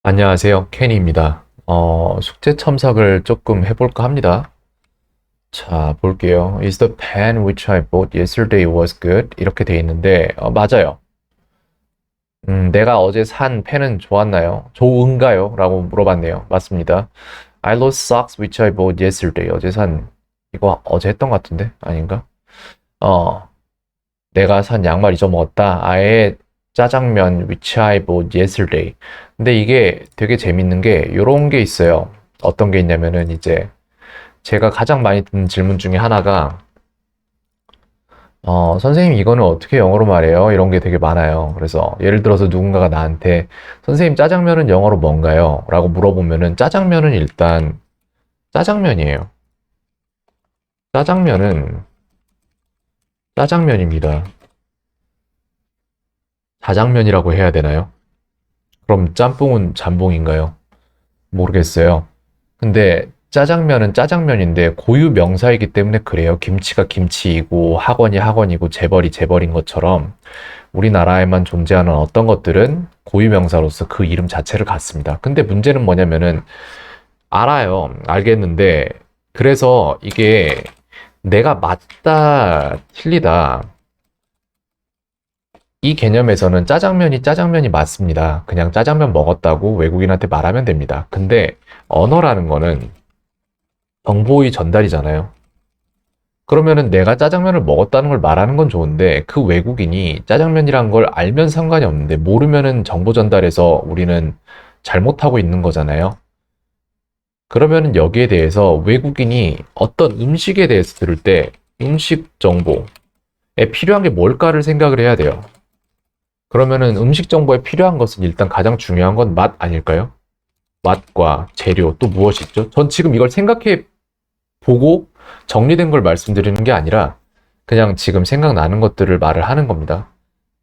안녕하세요. 케니입니다. 숙제 첨삭을 조금 해볼까 합니다. 자, 볼게요. Is the pen which I bought yesterday was good? 이렇게 돼 있는데, 맞아요. 내가 어제 산 펜은 좋았나요? 좋은가요? 라고 물어봤네요. 맞습니다. I lost socks which I bought yesterday. 이거 어제 했던 것 같은데? 아닌가? 어, 내가 산 양말 잊어먹었다. 아예 짜장면 which I bought yesterday. 근데 이게 되게 재밌는 게 요런 게 있어요. 어떤 게 있냐면은 이제 제가 가장 많이 듣는 질문 중에 하나가 선생님 이거는 어떻게 영어로 말해요? 이런 게 되게 많아요. 그래서 예를 들어서 누군가가 나한테 선생님 짜장면은 영어로 뭔가요? 라고 물어보면은 짜장면은 일단 짜장면이에요. 짜장면은 짜장면입니다. 자장면이라고 해야 되나요? 그럼 짬뽕은 잠봉인가요? 모르겠어요. 근데 짜장면은 짜장면인데 고유 명사이기 때문에 그래요. 김치가 김치이고 학원이 학원이고 재벌이 재벌인 것처럼 우리나라에만 존재하는 어떤 것들은 고유 명사로서 그 이름 자체를 갖습니다. 근데 문제는 뭐냐면은 알아요. 알겠는데 그래서 이게 내가 맞다, 틀리다 이 개념에서는 짜장면이 맞습니다. 그냥 짜장면 먹었다고 외국인한테 말하면 됩니다. 근데 언어라는 거는 정보의 전달이잖아요. 그러면은 내가 짜장면을 먹었다는 걸 말하는 건 좋은데 그 외국인이 짜장면이란 걸 알면 상관이 없는데 모르면은 정보 전달에서 우리는 잘못하고 있는 거잖아요. 그러면은 여기에 대해서 외국인이 어떤 음식에 대해서 들을 때 음식 정보에 필요한 게 뭘까를 생각을 해야 돼요. 그러면은 음식 정보에 필요한 것은 일단 가장 중요한 건 맛 아닐까요? 맛과 재료 또 무엇이 있죠? 전 지금 이걸 생각해 보고 정리된 걸 말씀드리는 게 아니라 그냥 지금 생각나는 것들을 말을 하는 겁니다.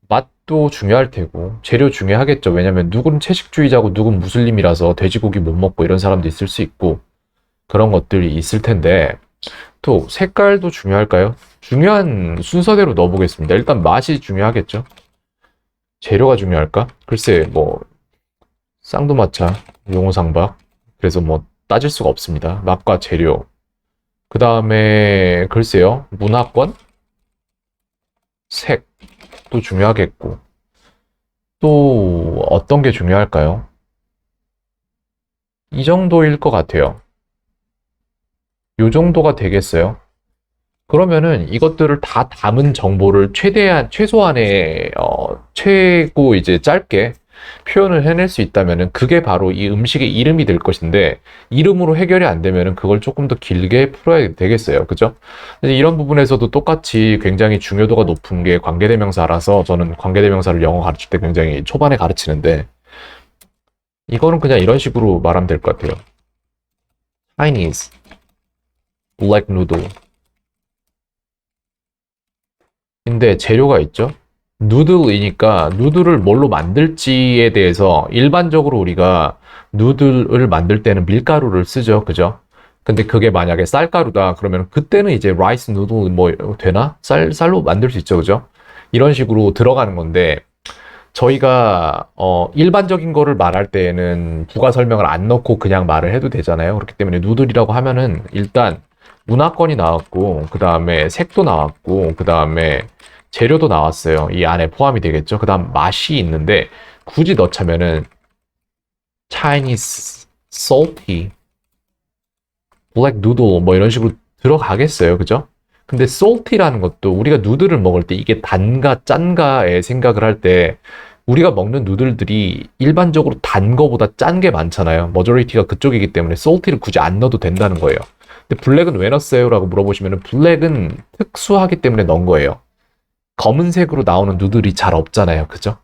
맛도 중요할 테고 재료 중요하겠죠. 왜냐면 누구는 채식주의자고 누구는 무슬림이라서 돼지고기 못 먹고 이런 사람도 있을 수 있고 그런 것들이 있을 텐데 또 색깔도 중요할까요? 중요한 순서대로 넣어보겠습니다. 일단 맛이 중요하겠죠. 재료가 중요할까? 글쎄 뭐 쌍두마차 용호상박 그래서 뭐 따질 수가 없습니다. 맛과 재료 그 다음에 글쎄요 문화권 색도 중요하겠고 또 어떤 게 중요할까요? 이 정도일 것 같아요. 요 정도가 되겠어요. 그러면은 이것들을 다 담은 정보를 최소한의 최고 이제 짧게 표현을 해낼 수 있다면은 그게 바로 이 음식의 이름이 될 것인데 이름으로 해결이 안 되면은 그걸 조금 더 길게 풀어야 되겠어요. 그죠? 근데 이런 부분에서도 똑같이 굉장히 중요도가 높은 게 관계대명사라서 저는 관계대명사를 영어 가르칠 때 굉장히 초반에 가르치는데 이거는 그냥 이런 식으로 말하면 될 것 같아요. Chinese black noodle. 근데 재료가 있죠? 누들이니까 누들을 뭘로 만들지에 대해서 일반적으로 우리가 누들을 만들 때는 밀가루를 쓰죠. 그죠? 근데 그게 만약에 쌀가루다 그러면 그때는 이제 라이스 누들 뭐 되나? 쌀로 만들 수 있죠. 그죠? 이런 식으로 들어가는 건데 저희가 일반적인 거를 말할 때에는 부가 설명을 안 넣고 그냥 말을 해도 되잖아요. 그렇기 때문에 누들이라고 하면은 일단 문화권이 나왔고 그 다음에 색도 나왔고 그 다음에 재료도 나왔어요. 이 안에 포함이 되겠죠. 그 다음 맛이 있는데 굳이 넣자면은 Chinese salty black noodle 뭐 이런 식으로 들어가겠어요. 그죠? 근데 salty라는 것도 우리가 누들을 먹을 때 이게 단가 짠가의 생각을 할 때 우리가 먹는 누들들이 일반적으로 단 거보다 짠 게 많잖아요. 머저리티가 그쪽이기 때문에 salty를 굳이 안 넣어도 된다는 거예요. 근데 블랙은 왜 넣었어요? 라고 물어보시면 블랙은 특수하기 때문에 넣은 거예요. 검은색으로 나오는 누들이 잘 없잖아요. 그죠?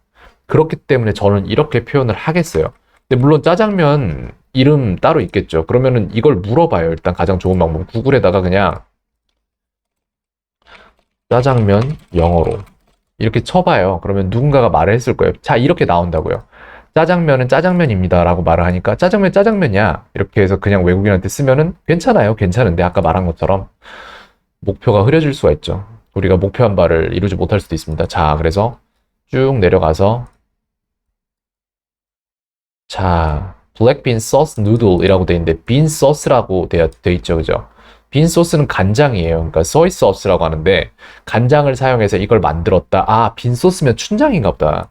그렇기 때문에 저는 이렇게 표현을 하겠어요. 근데 물론 짜장면 이름 따로 있겠죠. 그러면은 이걸 물어봐요. 일단 가장 좋은 방법. 구글에다가 그냥 짜장면 영어로 이렇게 쳐봐요. 그러면 누군가가 말을 했을 거예요. 자, 이렇게 나온다고요. 짜장면은 짜장면입니다. 라고 말을 하니까 짜장면 짜장면이야. 이렇게 해서 그냥 외국인한테 쓰면은 괜찮아요. 괜찮은데 아까 말한 것처럼 목표가 흐려질 수가 있죠. 우리가 목표한 바를 이루지 못할 수도 있습니다. 자, 그래서 쭉 내려가서 자, 블랙 빈 소스 누들이라고 돼 있는데 빈 소스라고 돼 있죠, 그죠? 빈 소스는 간장이에요. 그러니까 소이 소스라고 하는데 간장을 사용해서 이걸 만들었다. 아, 빈 소스면 춘장인가 보다.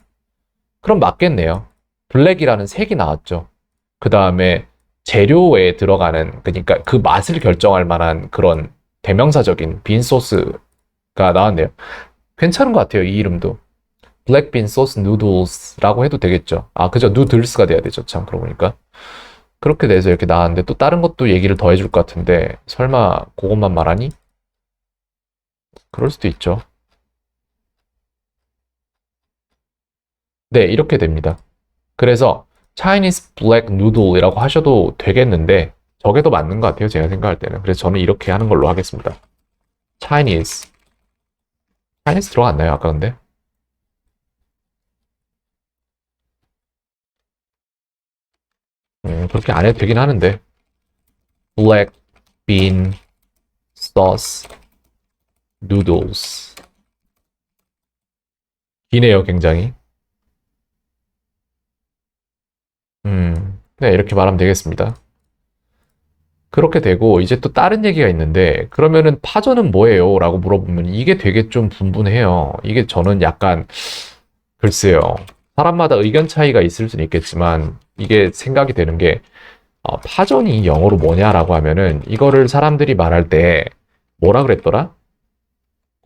그럼 맞겠네요. 블랙이라는 색이 나왔죠. 그 다음에 재료에 들어가는, 그러니까 그 맛을 결정할 만한 그런 대명사적인 빈 소스가 나왔네요. 괜찮은 것 같아요, 이 이름도. 블랙빈 소스 누들스라고 해도 되겠죠. 아, 그죠. 누들스가 돼야 되죠. 참, 그러고 보니까. 그렇게 돼서 이렇게 나왔는데 또 다른 것도 얘기를 더 해줄 것 같은데 설마 그것만 말하니? 그럴 수도 있죠. 네, 이렇게 됩니다. 그래서 Chinese Black Noodle이라고 하셔도 되겠는데 저게 더 맞는 것 같아요. 제가 생각할 때는. 그래서 저는 이렇게 하는 걸로 하겠습니다. Chinese. Chinese 들어갔나요? 아까 근데? 그렇게 안 해도 되긴 하는데. Black Bean Sauce Noodles. 기네요, 굉장히. 네, 이렇게 말하면 되겠습니다. 그렇게 되고, 이제 또 다른 얘기가 있는데, 그러면은 파전은 뭐예요? 라고 물어보면 이게 되게 좀 분분해요. 이게 저는 약간, 글쎄요. 사람마다 의견 차이가 있을 수는 있겠지만, 이게 생각이 되는 게, 파전이 영어로 뭐냐라고 하면은, 이거를 사람들이 말할 때, 뭐라 그랬더라?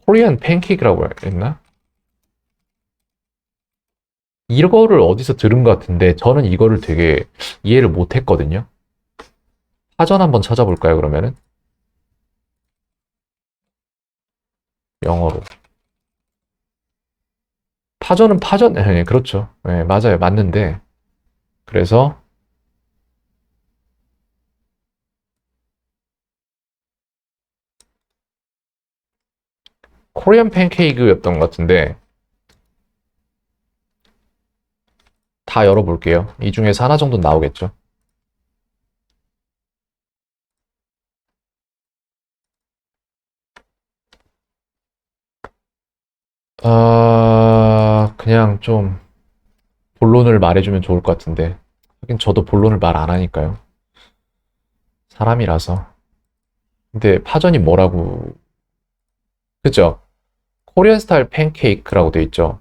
코리안 팬케이크라고 했나? 이거를 어디서 들은 것 같은데, 저는 이거를 되게 이해를 못 했거든요. 파전 한번 찾아볼까요, 그러면은? 영어로. 파전은 파전, 네, 그렇죠. 네, 맞아요. 맞는데. 그래서, 코리안 팬케이크였던 것 같은데, 다 열어볼게요. 이 중에서 하나 정도 나오겠죠. 그냥 좀, 본론을 말해주면 좋을 것 같은데. 하긴 저도 본론을 말 안 하니까요. 사람이라서. 근데 파전이 뭐라고, 그죠? 코리안 스타일 팬케이크라고 돼 있죠.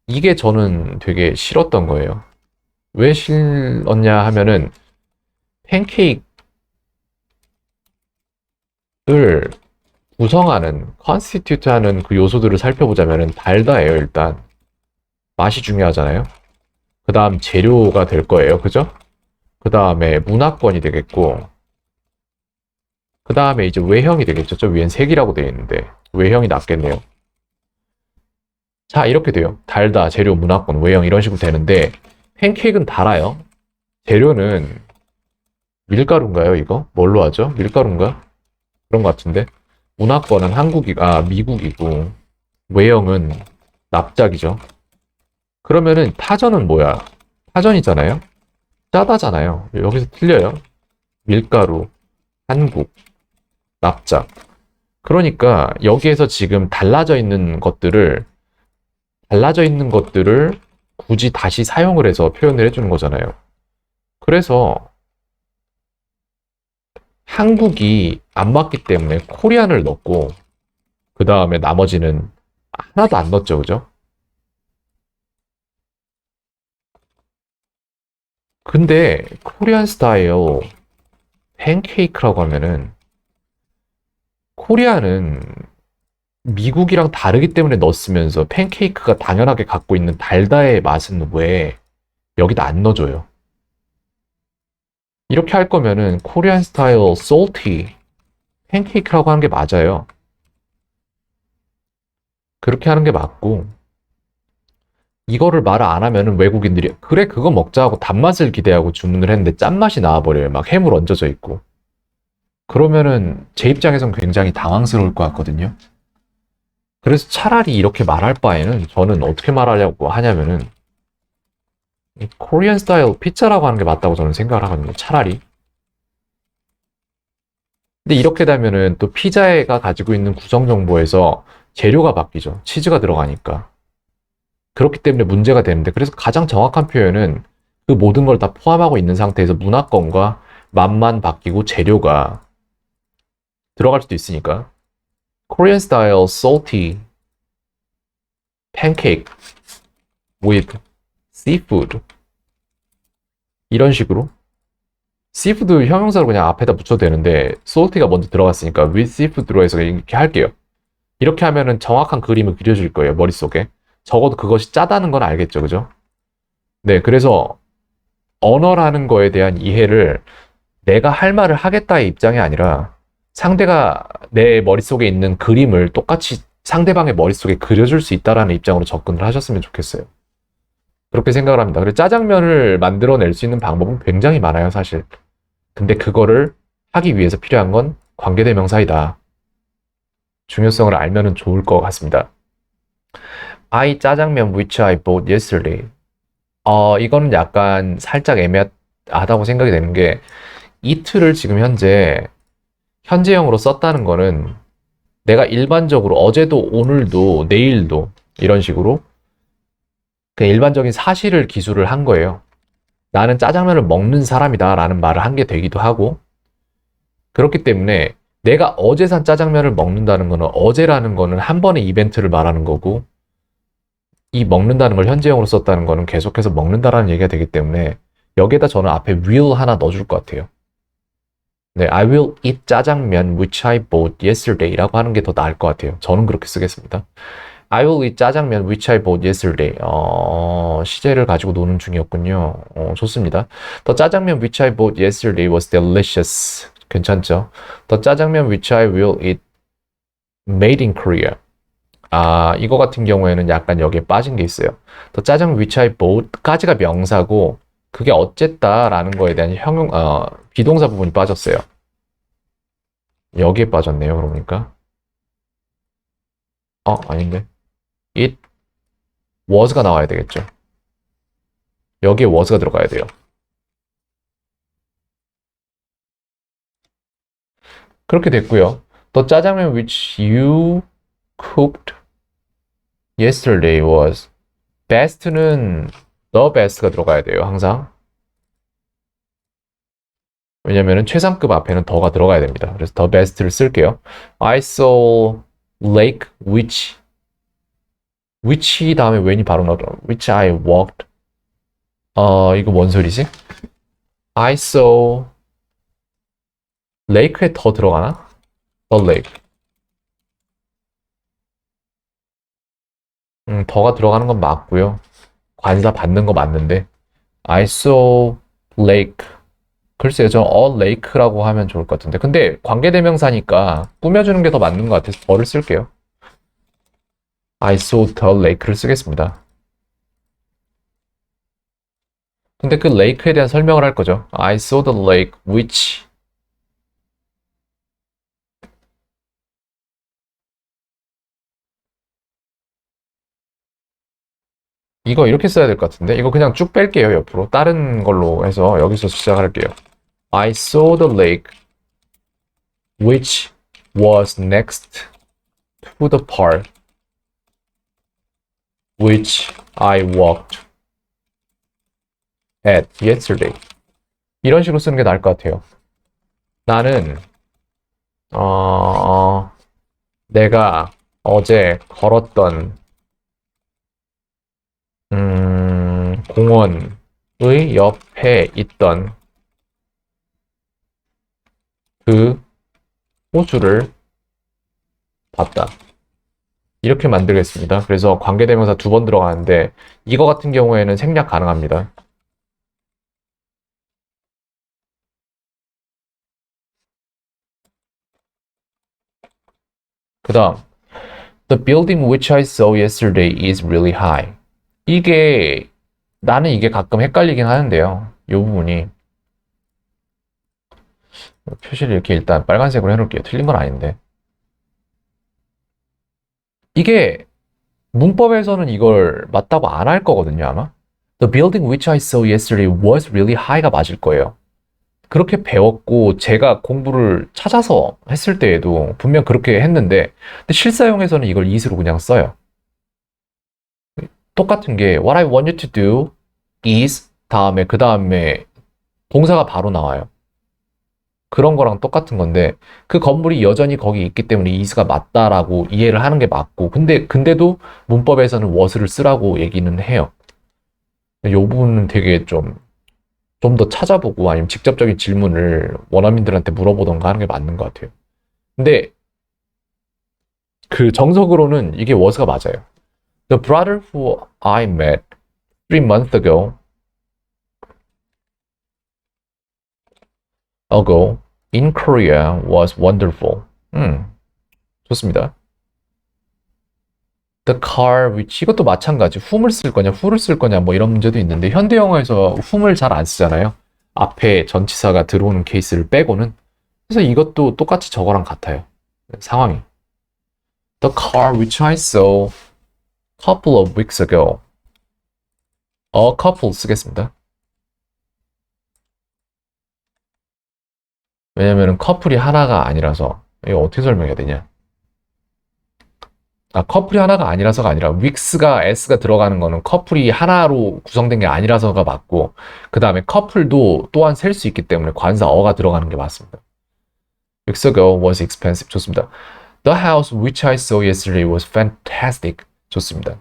이게 저는 되게 싫었던 거예요. 왜 싫었냐 하면은, 팬케이크를 구성하는, 컨스티튜트 하는 그 요소들을 살펴보자면은 달다예요, 일단. 맛이 중요하잖아요. 그 다음 재료가 될 거예요. 그죠? 그 다음에 문화권이 되겠고, 그 다음에 이제 외형이 되겠죠. 저 위엔 색이라고 되어 있는데, 외형이 낫겠네요. 자, 이렇게 돼요. 달다, 재료, 문화권, 외형 이런 식으로 되는데, 팬케이크는 달아요. 재료는 밀가루인가요, 이거? 뭘로 하죠? 밀가루인가? 그런 것 같은데. 문화권은 미국이고, 외형은 납작이죠. 그러면은 파전은 뭐야? 파전이잖아요? 짜다잖아요. 여기서 틀려요. 밀가루, 한국, 납작. 그러니까 여기에서 지금 달라져 있는 것들을 굳이 다시 사용을 해서 표현을 해주는 거잖아요. 그래서 한국이 안 맞기 때문에 코리안을 넣고, 그 다음에 나머지는 하나도 안 넣었죠, 그죠? 근데 코리안 스타일 팬케이크라고 하면은 코리아는 미국이랑 다르기 때문에 넣었으면서 팬케이크가 당연하게 갖고 있는 달다의 맛은 왜 여기다 안 넣어줘요? 이렇게 할 거면은 코리안 스타일 salty 팬케이크라고 하는 게 맞아요. 그렇게 하는 게 맞고 이거를 말을 안 하면은 외국인들이 그래 그거 먹자 하고 단맛을 기대하고 주문을 했는데 짠맛이 나와버려요. 막 해물 얹어져 있고. 그러면은 제 입장에선 굉장히 당황스러울 것 같거든요. 그래서 차라리 이렇게 말할 바에는 저는 어떻게 말하려고 하냐면은 코리안 스타일 피자라고 하는 게 맞다고 저는 생각을 하거든요. 차라리. 근데 이렇게 되면은 또 피자가 가지고 있는 구성 정보에서 재료가 바뀌죠. 치즈가 들어가니까. 그렇기 때문에 문제가 되는데 그래서 가장 정확한 표현은 그 모든 걸 다 포함하고 있는 상태에서 문화권과 맛만 바뀌고 재료가 들어갈 수도 있으니까. Korean style salty pancake with seafood. 이런 식으로. seafood 형용사로 그냥 앞에다 붙여도 되는데 salty가 먼저 들어갔으니까 with seafood 들어해서 이렇게 할게요. 이렇게 하면은 정확한 그림을 그려줄 거예요, 머릿속에. 적어도 그것이 짜다는 건 알겠죠, 그죠? 네, 그래서 언어라는 거에 대한 이해를 내가 할 말을 하겠다의 입장이 아니라 상대가 내 머릿속에 있는 그림을 똑같이 상대방의 머릿속에 그려줄 수 있다라는 입장으로 접근을 하셨으면 좋겠어요. 그렇게 생각을 합니다. 그리고 짜장면을 만들어낼 수 있는 방법은 굉장히 많아요, 사실. 근데 그거를 하기 위해서 필요한 건 관계대명사이다. 중요성을 알면은 좋을 것 같습니다. I 짜장면 which I bought yesterday. 이거는 약간 살짝 애매하다고 생각이 되는 게 it를 지금 현재형으로 썼다는 거는 내가 일반적으로 어제도 오늘도 내일도 이런 식으로 그 일반적인 사실을 기술을 한 거예요. 나는 짜장면을 먹는 사람이다 라는 말을 한 게 되기도 하고 그렇기 때문에 내가 어제 산 짜장면을 먹는다는 거는 어제라는 거는 한 번의 이벤트를 말하는 거고 이 먹는다는 걸 현재형으로 썼다는 거는 계속해서 먹는다라는 얘기가 되기 때문에 여기에다 저는 앞에 will 하나 넣어줄 것 같아요. 네, I will eat 짜장면 which I bought yesterday 라고 하는 게 더 나을 것 같아요. 저는 그렇게 쓰겠습니다. I will eat 짜장면 which I bought yesterday. 시제를 가지고 노는 중이었군요. 좋습니다. The 짜장면 which I bought yesterday was delicious. 괜찮죠? The 짜장면 which I will eat made in Korea. 이거 같은 경우에는 약간 여기에 빠진 게 있어요. The 짜장면 which I bought까지가 명사고 그게 어쨌다라는 거에 대한 비동사 부분이 빠졌어요. 여기에 빠졌네요, 그러니까. 아닌데. It was가 나와야 되겠죠. 여기에 was가 들어가야 돼요. 그렇게 됐고요. The 짜장면 which you cooked yesterday was best는 the best가 들어가야 돼요, 항상. 왜냐면은 최상급 앞에는 더가 들어가야 됩니다. 그래서 the best를 쓸게요. I saw lake which 다음에 when이 바로 나오죠. which I walked. 이거 뭔 소리지? I saw lake에 더 들어가나? the lake. 더가 들어가는 건 맞고요. 관사 받는 거 맞는데 I saw lake. 글쎄요, 저는 a lake라고 하면 좋을 것 같은데 근데 관계대명사니까 꾸며주는 게 더 맞는 것 같아서 더를 쓸게요. I saw the lake를 쓰겠습니다. 근데 그 lake에 대한 설명을 할 거죠. I saw the lake which 이거 이렇게 써야 될 것 같은데 이거 그냥 쭉 뺄게요, 옆으로. 다른 걸로 해서 여기서 시작할게요. I saw the lake which was next to the park which I walked at yesterday. 이런 식으로 쓰는 게 나을 것 같아요. 나는 내가 어제 걸었던 공원의 옆에 있던 그 호수를 봤다. 이렇게 만들겠습니다. 그래서 관계대명사 2번 들어가는데 이거 같은 경우에는 생략 가능합니다. 그 다음 The building which I saw yesterday is really high. 나는 이게 가끔 헷갈리긴 하는데요. 이 부분이 표시를 이렇게 일단 빨간색으로 해놓을게요. 틀린 건 아닌데 이게 문법에서는 이걸 맞다고 안 할 거거든요, 아마. The building which I saw yesterday was really high가 맞을 거예요. 그렇게 배웠고 제가 공부를 찾아서 했을 때에도 분명 그렇게 했는데 근데 실사용에서는 이걸 is로 그냥 써요. 똑같은 게 What I want you to do is 다음에 그 다음에 동사가 바로 나와요. 그런 거랑 똑같은 건데 그 건물이 여전히 거기 있기 때문에 is가 맞다라고 이해를 하는 게 맞고 근데도 문법에서는 was를 쓰라고 얘기는 해요. 이 부분은 되게 좀 더 찾아보고 아니면 직접적인 질문을 원어민들한테 물어보던가 하는 게 맞는 것 같아요. 근데 그 정석으로는 이게 was가 맞아요. The brother who I met 3 months ago in Korea was wonderful. 좋습니다. The car which 이것도 마찬가지. whom을 쓸 거냐, who를 쓸 거냐 뭐 이런 문제도 있는데 현대 영어에서 whom을 잘 안 쓰잖아요. 앞에 전치사가 들어오는 케이스를 빼고는. 그래서 이것도 똑같이 저거랑 같아요. 상황이. The car which I saw a couple of weeks ago. A couple 쓰겠습니다. 왜냐면은 커플이 하나가 아니라서 이거 어떻게 설명해야 되냐? 커플이 하나가 아니라서가 아니라 윅스가 S가 들어가는 거는 커플이 하나로 구성된 게 아니라서가 맞고 그 다음에 커플도 또한 셀 수 있기 때문에 관사 어가 들어가는 게 맞습니다. Weeks ago was expensive. 좋습니다. The house which I saw yesterday was fantastic. 좋습니다.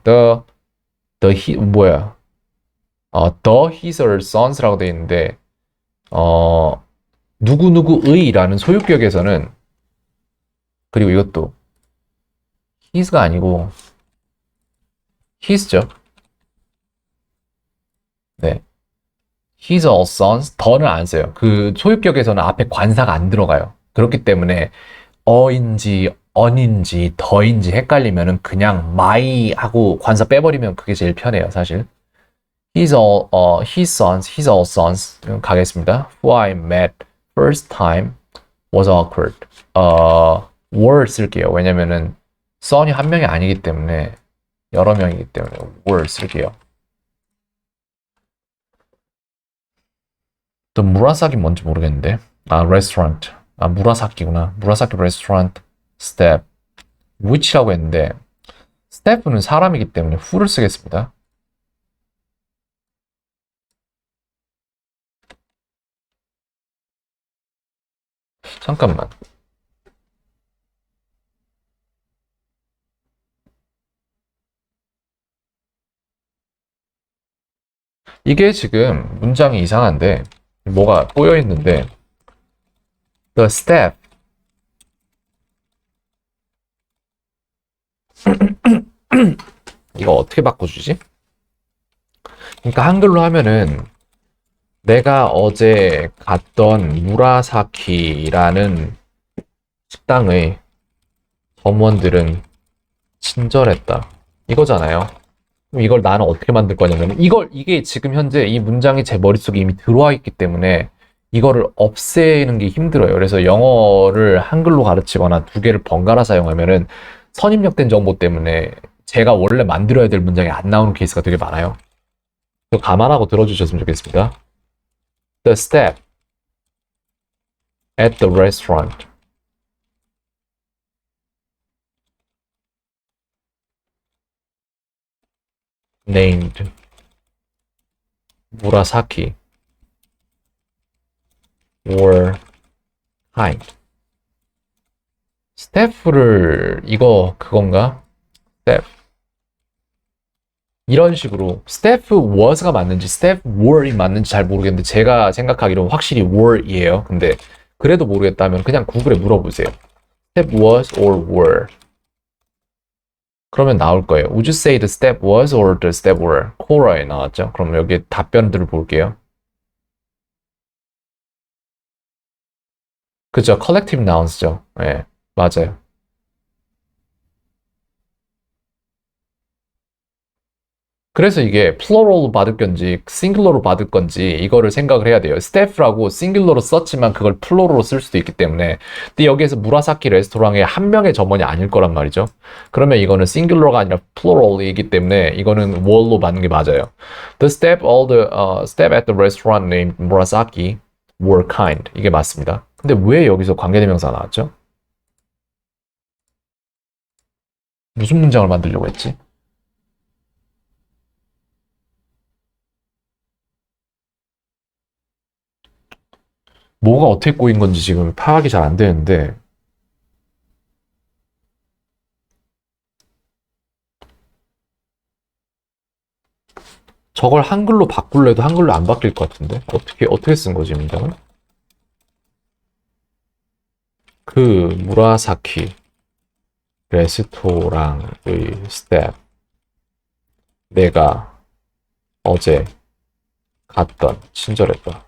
뭐야? The his or sons라고 되어 있는데 누구누구의라는 소유격에서는 그리고 이것도 his가 아니고 his죠. 네. his all sons 더는 안 써요. 그 소유격에서는 앞에 관사가 안 들어가요. 그렇기 때문에 어인지 언인지 더인지 헷갈리면은 그냥 my 하고 관사 빼버리면 그게 제일 편해요, 사실. his all sons 가겠습니다. Who I met first time was awkward. were 쓸게요. 왜냐면은 son이 한 명이 아니기 때문에 여러 명이기 때문에 were 쓸게요. 또 무라사기 뭔지 모르겠는데. restaurant. 무라사키구나. 무라사키 restaurant staff. which라고 했는데 staff는 사람이기 때문에 who를 쓰겠습니다. 잠깐만. 이게 지금 문장이 이상한데 뭐가 꼬여 있는데 the staff 이거 어떻게 바꿔주지? 그러니까 한글로 하면은 내가 어제 갔던 무라사키라는 식당의 점원들은 친절했다. 이거잖아요. 그럼 이걸 나는 어떻게 만들 거냐면 이게 지금 현재 이 문장이 제 머릿속에 이미 들어와 있기 때문에 이거를 없애는 게 힘들어요. 그래서 영어를 한글로 가르치거나 두 개를 번갈아 사용하면은 선입력된 정보 때문에 제가 원래 만들어야 될 문장이 안 나오는 케이스가 되게 많아요. 감안하고 들어주셨으면 좋겠습니다. The staff at the restaurant named Murasaki were kind. 스태프를 이거 그건가? 스태프 이런 식으로 스태프 was가 맞는지 스태프 were이 맞는지 잘 모르겠는데 제가 생각하기로는 확실히 were이에요. 근데 그래도 모르겠다면 그냥 구글에 물어보세요. step was or were. 그러면 나올 거예요. Would you say the step was or the step were? 코어에 나왔죠. 그럼 여기 답변들을 볼게요. 그죠? collective nouns죠. 네, 맞아요. 그래서 이게 플로럴로 받을 건지 싱글러로 받을 건지 이거를 생각을 해야 돼요. 스태프라고 싱글러로 썼지만 그걸 플로럴로 쓸 수도 있기 때문에. 근데 여기에서 무라사키 레스토랑에 한 명의 점원이 아닐 거란 말이죠. 그러면 이거는 싱글러가 아니라 플로럴이기 때문에 이거는 월로 받는 게 맞아요. The staff at the restaurant named Murasaki were kind. 이게 맞습니다. 근데 왜 여기서 관계대명사가 나왔죠? 무슨 문장을 만들려고 했지? 뭐가 어떻게 꼬인 건지 지금 파악이 잘 안 되는데, 저걸 한글로 바꿀래 해도 한글로 안 바뀔 것 같은데? 어떻게 쓴 거지, 문장을? 그 무라사키 레스토랑의 스텝, 내가 어제 갔던, 친절했다.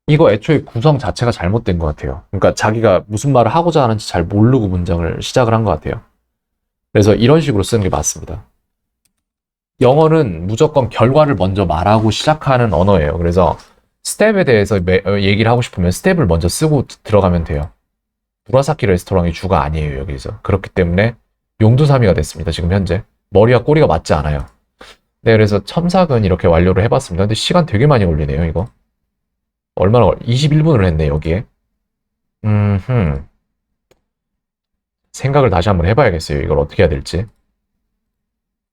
이거 애초에 구성 자체가 잘못된 것 같아요. 그러니까 자기가 무슨 말을 하고자 하는지 잘 모르고 문장을 시작을 한 것 같아요. 그래서 이런 식으로 쓰는 게 맞습니다. 영어는 무조건 결과를 먼저 말하고 시작하는 언어예요. 그래서 스텝에 대해서 얘기를 하고 싶으면 스텝을 먼저 쓰고 들어가면 돼요. 무라사키 레스토랑이 주가 아니에요, 여기서. 그렇기 때문에 용두사미가 됐습니다, 지금 현재. 머리와 꼬리가 맞지 않아요. 네, 그래서 첨삭은 이렇게 완료를 해봤습니다. 근데 시간 되게 많이 걸리네요, 이거. 21분을 했네, 여기에. 생각을 다시 한번 해봐야겠어요, 이걸 어떻게 해야 될지.